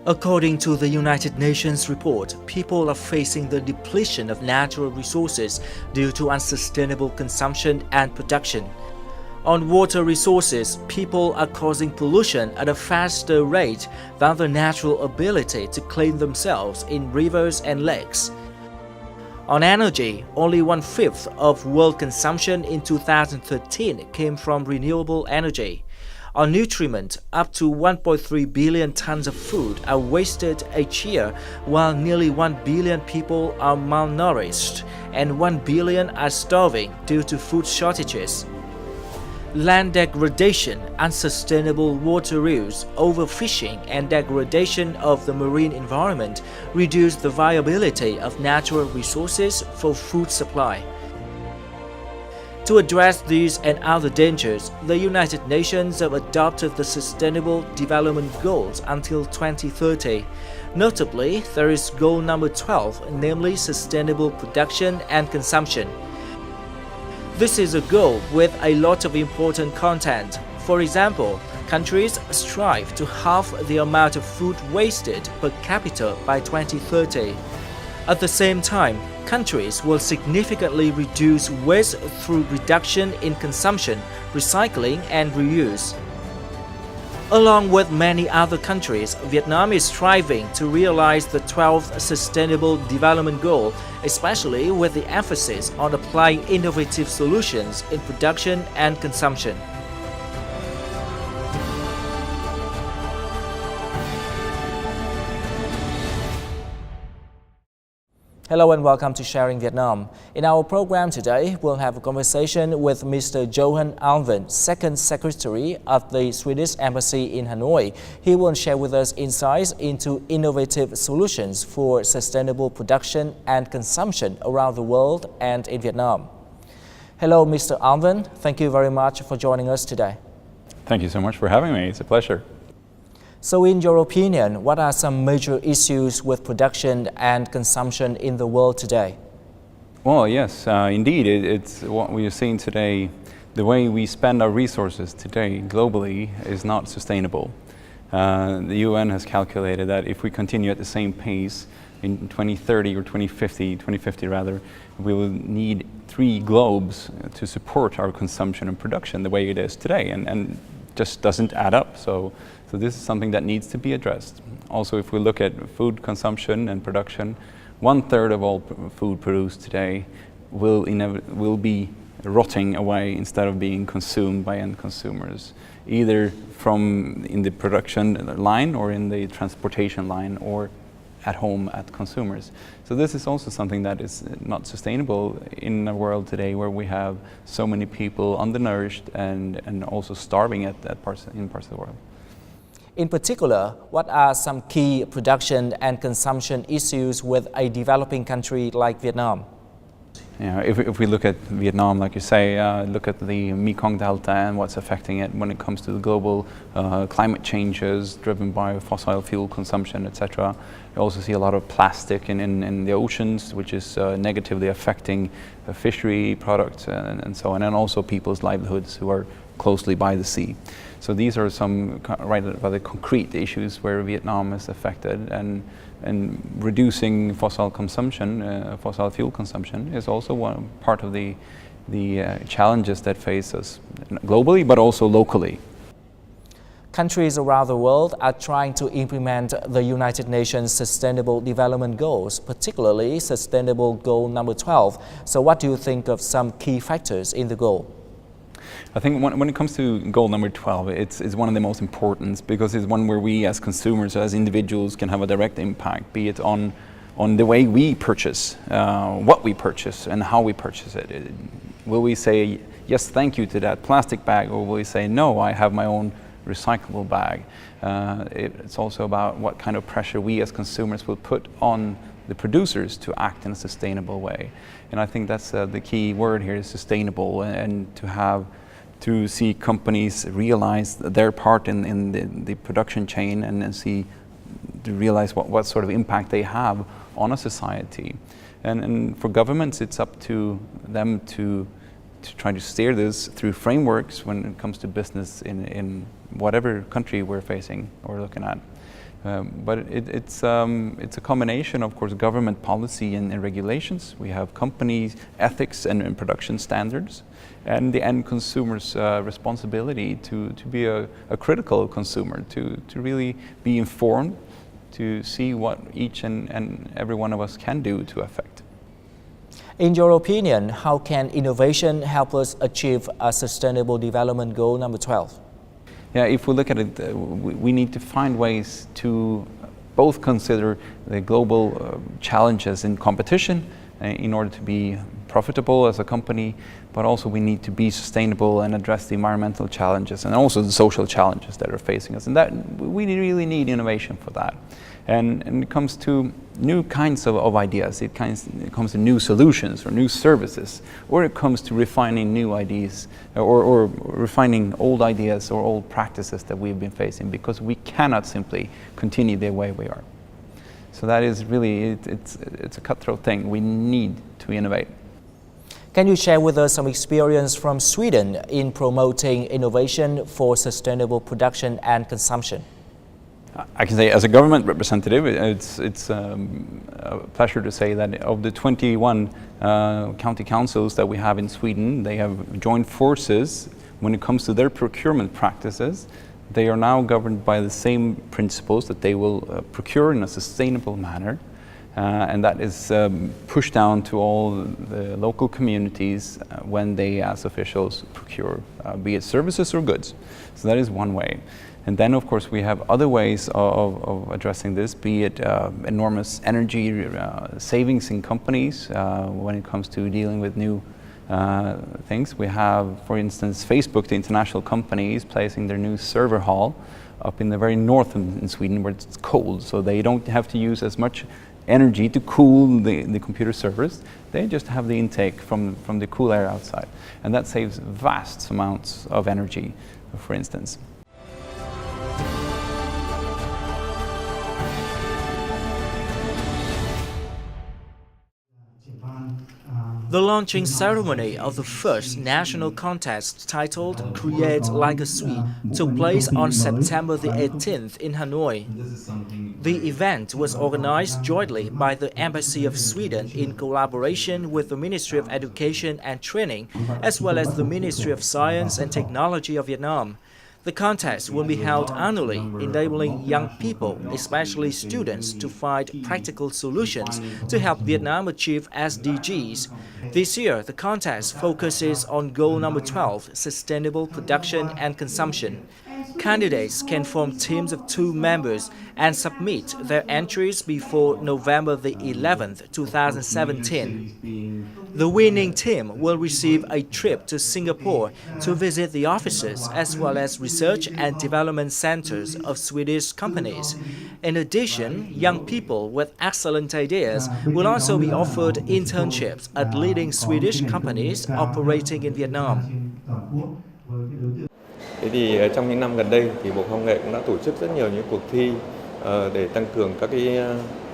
According to the United Nations report, people are facing the depletion of natural resources due to unsustainable consumption and production. On water resources, people are causing pollution at a faster rate than the natural ability to clean themselves in rivers and lakes. On energy, only 1/5 of world consumption in 2013 came from renewable energy. On nutriment, up to 1.3 billion tons of food are wasted each year, while nearly 1 billion people are malnourished and 1 billion are starving due to food shortages. Land degradation, unsustainable water use, overfishing, and degradation of the marine environment reduce the viability of natural resources for food supply. To address these and other dangers, the United Nations have adopted the Sustainable Development Goals until 2030. Notably, there is goal number 12, namely sustainable production and consumption. This is a goal with a lot of important content. For example, countries strive to halve the amount of food wasted per capita by 2030. At the same time, countries will significantly reduce waste through reduction in consumption, recycling, and reuse. Along with many other countries, Vietnam is striving to realize the 12th Sustainable Development Goal, especially with the emphasis on applying innovative solutions in production and consumption. Hello and welcome to Sharing Vietnam. In our program today, we'll have a conversation with Mr. Johan Alvin, Second Secretary of the Swedish Embassy in Hanoi. He will share with us insights into innovative solutions for sustainable production and consumption around the world and in Vietnam. Hello, Mr. Alvin. Thank you very much for joining us today. Thank you so much for having me. It's a pleasure. So in your opinion, what are some major issues with production and consumption in the world today? Well, yes, indeed. It's what we are seeing today. The way we spend our resources today globally is not sustainable. The UN has calculated that if we continue at the same pace in 2030 or 2050 rather, we will need 3 globes to support our consumption and production the way it is today, and just doesn't add up. So this is something that needs to be addressed. Also, if we look at food consumption and production, 1/3 of all food produced today will be rotting away instead of being consumed by end consumers, either in the production line or in the transportation line or at home at consumers. So this is also something that is not sustainable in a world today where we have so many people undernourished and also starving in parts of the world. In particular, what are some key production and consumption issues with a developing country like Vietnam? If we look at Vietnam, like you say, look at the Mekong Delta and what's affecting it when it comes to the global climate changes driven by fossil fuel consumption, etc. You also see a lot of plastic in the oceans, which is negatively affecting fishery products and so on, and also people's livelihoods who are closely by the sea. So these are some rather concrete issues where Vietnam is affected, and reducing fossil consumption, fossil fuel consumption, is also one part of the challenges that face us globally, but also locally. Countries around the world are trying to implement the United Nations Sustainable Development Goals, particularly Sustainable Goal number 12. So what do you think of some key factors in the goal? I think when it comes to goal number 12, it's one of the most important, because it's one where we as consumers, as individuals, can have a direct impact, be it on the way we purchase, what we purchase and how we purchase it. Will we say, yes, thank you to that plastic bag, or will we say, no, I have my own recyclable bag? It's also about what kind of pressure we as consumers will put on the producers to act in a sustainable way. And I think that's the key word here, is sustainable, and to see companies realize their part in the production chain, and to realize what sort of impact they have on a society. And for governments, it's up to them to try to steer this through frameworks when it comes to business in whatever country we're facing or looking at. But it's a combination, of course, government policy and regulations. We have companies' ethics and production standards, and the end consumer's responsibility to be a critical consumer, to really be informed, to see what each and every one of us can do to affect. In your opinion, how can innovation help us achieve a sustainable development goal number 12? Yeah, if we look at it, we need to find ways to both consider the global challenges in competition in order to be profitable as a company, but also we need to be sustainable and address the environmental challenges and also the social challenges that are facing us. And that we really need innovation for that. And it comes to new kinds of ideas, it comes to new solutions or new services, or it comes to refining new ideas or refining old ideas or old practices that we've been facing, because we cannot simply continue the way we are. So that is really, it's a cutthroat thing. We need to innovate. Can you share with us some experience from Sweden in promoting innovation for sustainable production and consumption? I can say, as a government representative, it's a pleasure to say that of the 21 county councils that we have in Sweden, they have joined forces when it comes to their procurement practices. They are now governed by the same principles, that they will procure in a sustainable manner, and that is pushed down to all the local communities when they, as officials, procure, be it services or goods. So that is one way. And then, of course, we have other ways of addressing this, be it enormous energy savings in companies when it comes to dealing with new things. We have, for instance, Facebook, the international company, is placing their new server hall up in the very north in Sweden, where it's cold, so they don't have to use as much energy to cool the computer servers. They just have the intake from the cool air outside. And that saves vast amounts of energy, for instance. The launching ceremony of the first national contest titled Create Like a Swede took place on September the 18th in Hanoi. The event was organized jointly by the Embassy of Sweden in collaboration with the Ministry of Education and Training, as well as the Ministry of Science and Technology of Vietnam. The contest will be held annually, enabling young people, especially students, to find practical solutions to help Vietnam achieve SDGs. This year, the contest focuses on goal number 12, sustainable production and consumption. Candidates can form teams of 2 members and submit their entries before November the 11th, 2017. The winning team will receive a trip to Singapore to visit the offices as well as research and development centers of Swedish companies. In addition, young people with excellent ideas will also be offered internships at leading Swedish companies operating in Vietnam. Thế thì trong những năm gần đây thì Bộ Khoa học Công nghệ cũng đã tổ chức rất nhiều những cuộc thi để tăng cường các cái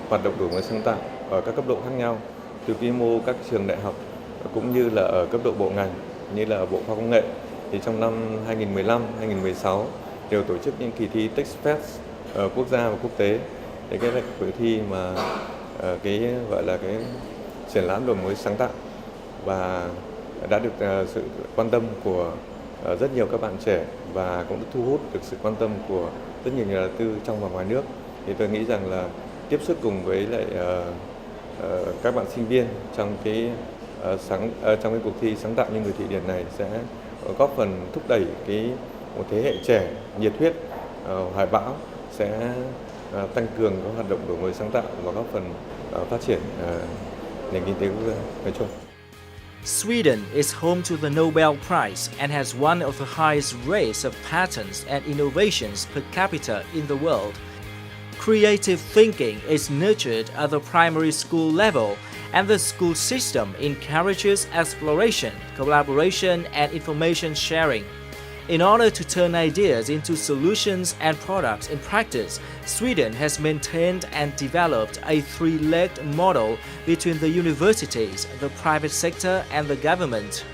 hoạt động đổi mới sáng tạo ở các cấp độ khác nhau, từ quy mô các trường đại học cũng như là ở cấp độ bộ ngành như là Bộ Khoa học Công nghệ. Thì trong năm 2015, 2016 đều tổ chức những kỳ thi TechFest quốc gia và quốc tế. Thì cái là cuộc thi mà cái gọi là cái triển lãm đổi mới sáng tạo và đã được sự quan tâm của rất nhiều các bạn trẻ và cũng thu hút được sự quan tâm của rất nhiều nhà đầu tư trong và ngoài nước. Thì tôi nghĩ rằng là tiếp sức cùng với lại các bạn sinh viên trong cái cuộc thi sáng tạo như người Thụy Điển này sẽ góp phần thúc đẩy một thế hệ trẻ nhiệt huyết, hoài bão sẽ tăng cường các hoạt động đổi mới sáng tạo và góp phần phát triển nền kinh tế quốc gia nói chung. Sweden is home to the Nobel Prize and has one of the highest rates of patents and innovations per capita in the world. Creative thinking is nurtured at the primary school level, and the school system encourages exploration, collaboration, and information sharing. In order to turn ideas into solutions and products in practice, Sweden has maintained and developed a 3-legged model between the universities, the private sector, and the government.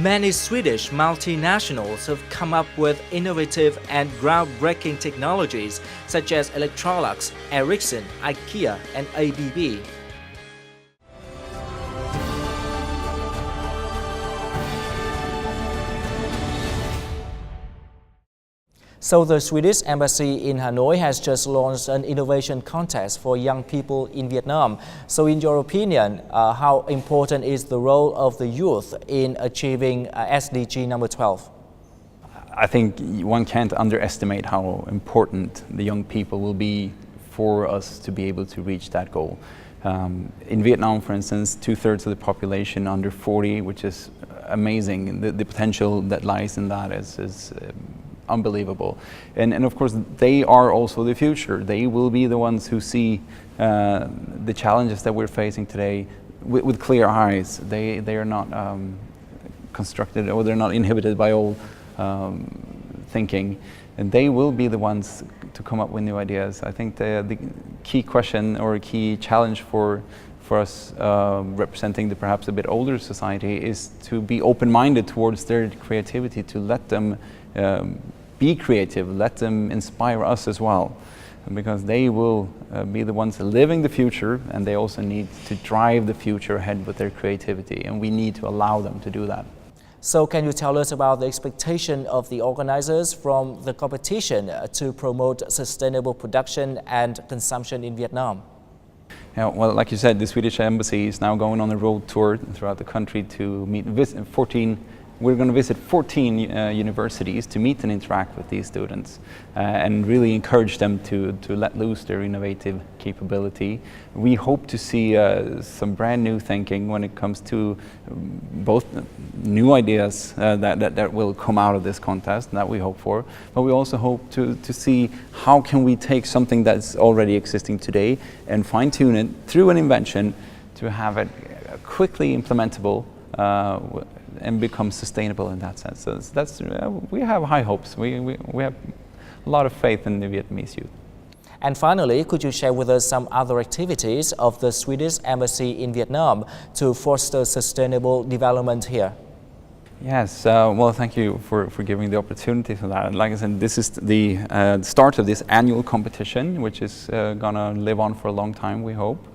Many Swedish multinationals have come up with innovative and groundbreaking technologies such as Electrolux, Ericsson, IKEA, and ABB. So the Swedish Embassy in Hanoi has just launched an innovation contest for young people in Vietnam. So in your opinion, how important is the role of the youth in achieving SDG number 12? I think one can't underestimate how important the young people will be for us to be able to reach that goal. In Vietnam, for instance, 2/3 of the population under 40, which is amazing. The potential that lies in that is unbelievable. And of course, they are also the future. They will be the ones who see the challenges that we're facing today with clear eyes. They are not constructed, or they're not inhibited by old thinking. And they will be the ones to come up with new ideas. I think the key question or key challenge for us representing the perhaps a bit older society is to be open-minded towards their creativity, to let them be creative, let them inspire us as well, because they will be the ones living the future, and they also need to drive the future ahead with their creativity, and we need to allow them to do that. So can you tell us about the expectation of the organizers from the competition to promote sustainable production and consumption in Vietnam? Yeah, well, like you said, the Swedish Embassy is now going on a road tour throughout the country to meet 14. We're going to visit 14 universities to meet and interact with these students and really encourage them to let loose their innovative capability. We hope to see some brand new thinking when it comes to both new ideas that will come out of this contest, that we hope for, but we also hope to see how can we take something that's already existing today and fine-tune it through an invention to have it quickly implementable and become sustainable in that sense. So that's we have high hopes. We have a lot of faith in the Vietnamese youth. And finally, could you share with us some other activities of the Swedish Embassy in Vietnam to foster sustainable development here? Yes, well, thank you for giving the opportunity for that. Like I said, this is the start of this annual competition, which is gonna live on for a long time, we hope.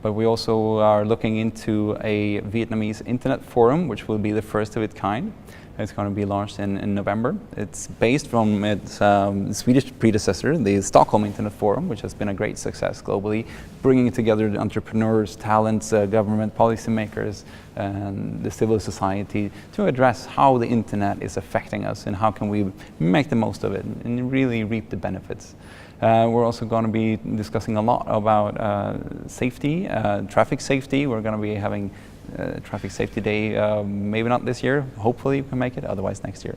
But we also are looking into a Vietnamese internet forum, which will be the first of its kind. It's going to be launched in November. It's based from its Swedish predecessor, the Stockholm Internet Forum, which has been a great success globally, bringing together the entrepreneurs, talents, government policymakers, and the civil society to address how the internet is affecting us and how can we make the most of it and really reap the benefits. We're also going to be discussing a lot about safety, traffic safety. We're going to be having Traffic Safety Day, maybe not this year, hopefully we can make it, otherwise next year.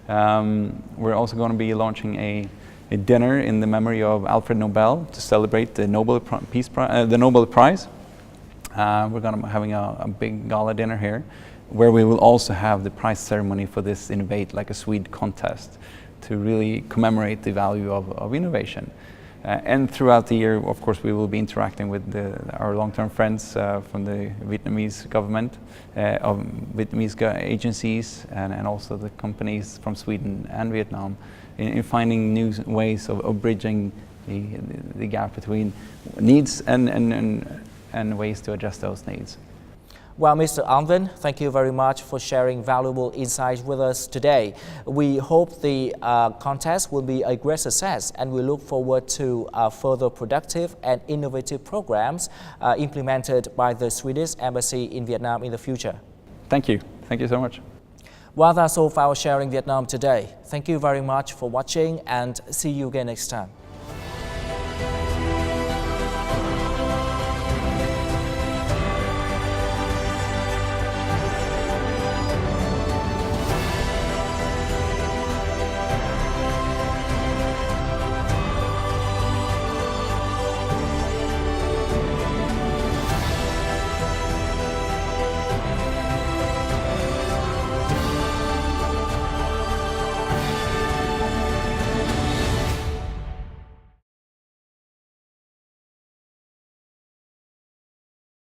We're also going to be launching a dinner in the memory of Alfred Nobel to celebrate the Nobel Prize. We're going to be having a big gala dinner here, where we will also have the prize ceremony for this Innovate Like a Swede contest to really commemorate the value of innovation. And throughout the year, of course, we will be interacting with our long-term friends from the Vietnamese government, of Vietnamese agencies, and also the companies from Sweden and Vietnam in finding new ways of bridging the gap between needs and ways to address those needs. Well, Mr. Alvin, thank you very much for sharing valuable insights with us today. We hope the contest will be a great success, and we look forward to further productive and innovative programs implemented by the Swedish Embassy in Vietnam in the future. Thank you. Thank you so much. Well, that's all for our Sharing Vietnam today. Thank you very much for watching, and see you again next time.